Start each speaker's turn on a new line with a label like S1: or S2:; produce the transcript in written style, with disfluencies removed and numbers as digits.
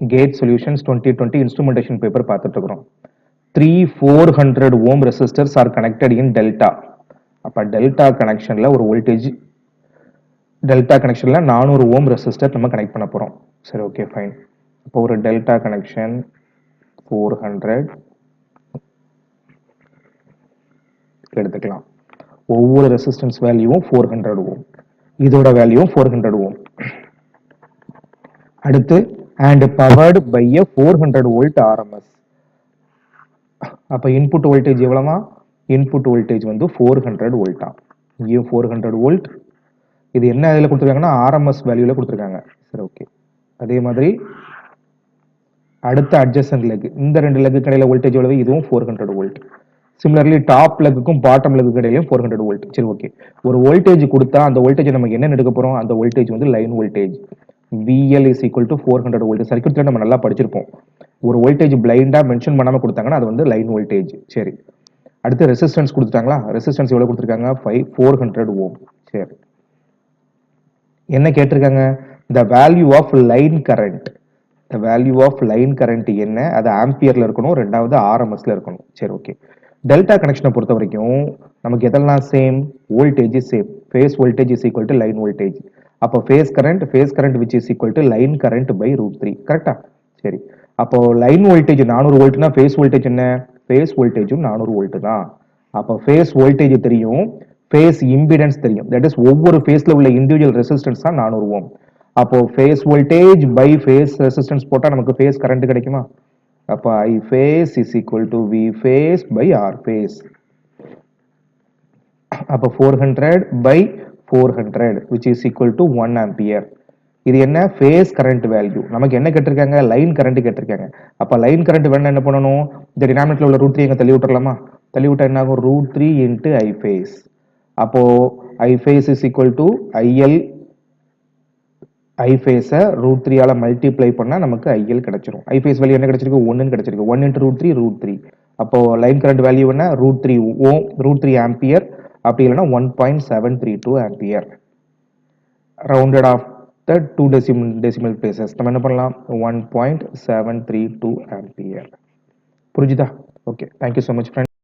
S1: Gate solutions 2020 instrumentation paper பார்த்துட்டு இருக்கிறோம். 400 ohm resistors are connected in delta. அப்ப delta கனெக்ஷன்ல ஒரு வோல்டேஜ் டெல்டா கனெக்ஷன்ல 400 ஓம் ரெசிஸ்டர் நம்ம கனெக்ட் பண்ண போறோம். சரி, ஓகே, ஃபைன். இப்போ ஒரு டெல்டா கனெக்ஷன் 400 எடுத்துக்கலாம். ஒவ்வொரு ரெசிஸ்டன்ஸ் வேல்யூவும் 400 ஓம். இதோட வேல்யூவும் 400 ஓம். அடுத்து and powered by a 400 volt RMS. அப்ப இன்புட் வோல்டேஜ் எவ்வளவா? இன்புட் வோல்டேஜ் வந்து 400 வோல்ட்டா. இங்கேயும் 400 வோல்ட். இது என்ன இதுல கொடுத்துருக்காங்கன்னா RMS வேல்யூல கொடுத்துருக்காங்க. சரி, ஓகே. அதே மாதிரி அடுத்த அட்ஜசன்ட் லெக், இந்த ரெண்டு லெக்கு கடையில வோல்டேஜ் எவ்வளவு? இதுவும் 400 வோல்ட். சிமிலர்லி டாப் லெக்குக்கும் பாட்டம் லெக்கு கடையிலையும் 400 வோல்ட். சரி, ஓகே. ஒரு வோல்டேஜ் கொடுத்தா அந்த வோல்டேஜ் நம்ம என்ன எடுக்க போறோம்? அந்த வோல்டேஜ் வந்து line voltage. VL is equal to 400 volt. சர்க்யூட்ல நம்ம நல்லா படிச்சிருப்போம். ஒரு வோல்டேஜ் பிளைண்டா மென்ஷன் பண்ணாம கொடுத்தாங்கன்னா அது வந்து லைன் வோல்டேஜ். சரி, அடுத்து ரெசிஸ்டன்ஸ் கொடுத்துட்டாங்களா? ரெசிஸ்டன்ஸ் எவ்வளவு கொடுத்துருக்காங்க? 400 ஓம். சரி, என்ன கேட்டிருக்காங்க? the value of line current. the value of line current என்ன? அது ஆம்பியர்ல இருக்கணும், ரெண்டாவது ஆர்எம்எஸ்ல இருக்கணும். சரி, ஓகே. டெல்டா கனெக்ஷனை பொறுத்த வரைக்கும் நமக்கு எதெல்லாம் same? Voltage same. Phase voltage is equal to line voltage. அப்போ phase current which is equal to line current by √3. கரெக்டா? சரி, அப்போ லைன் வோல்டேஜ் 400 வோல்ட்னா ஃபேஸ் வோல்டேஜ் என்ன? ஃபேஸ் வோல்டேஜும் 400 வோல்ட் தான். அப்போ ஃபேஸ் வோல்டேஜ் தெரியும், ஃபேஸ் இம்பிடன்ஸ் தெரியும். தட் இஸ் ஒவ்வொரு ஃபேஸ்ல உள்ள இண்டிவிஜுவல் ரெசிஸ்டன்ஸ் தான் 400 ஓம். அப்போ phase voltage by phase resistance போட்டா நமக்கு ஃபேஸ் கரண்ட் கிடைக்குமா? அப்போ I phase is equal to V phase by R phase. அப்போ 400 by 400 which is equal to 1 ampere. இது என்ன? Face current value. நமக்கு என்ன கேட்டிருக்காங்க? லைன் கரண்ட் கேட்டிருக்காங்க. அப்ப லைன் கரண்ட் வேணும் என்ன பண்ணணும்? இந்த டினாமினேட்டர்ல உள்ள √3 எங்க தள்ளி விட்டுறலாமா? தள்ளி விட்டா என்ன ஆகும்? √3 into I phase. அப்போ I phase is equal to IL. I phase √3 ஆல மல்டிப்ளை பண்ணா நமக்கு IL கிடைச்சிரும். I phase வேல்யூ என்ன கிடைச்சிருக்கு? 1 கிடைச்சிருக்கு. 1 into √3 √3. அப்போ லைன் கரண்ட் வேல்யூ என்ன? √3 ஓம், √3 ஆம்பியர். அப்படி இல்லைன்னா 1.732 ampere. Rounded off the 2 decimal places. நம்ம என்ன பண்ணலாம்? 1.732 ஆம்பியர். புரிஞ்சுதா? Okay, thank you so much friend.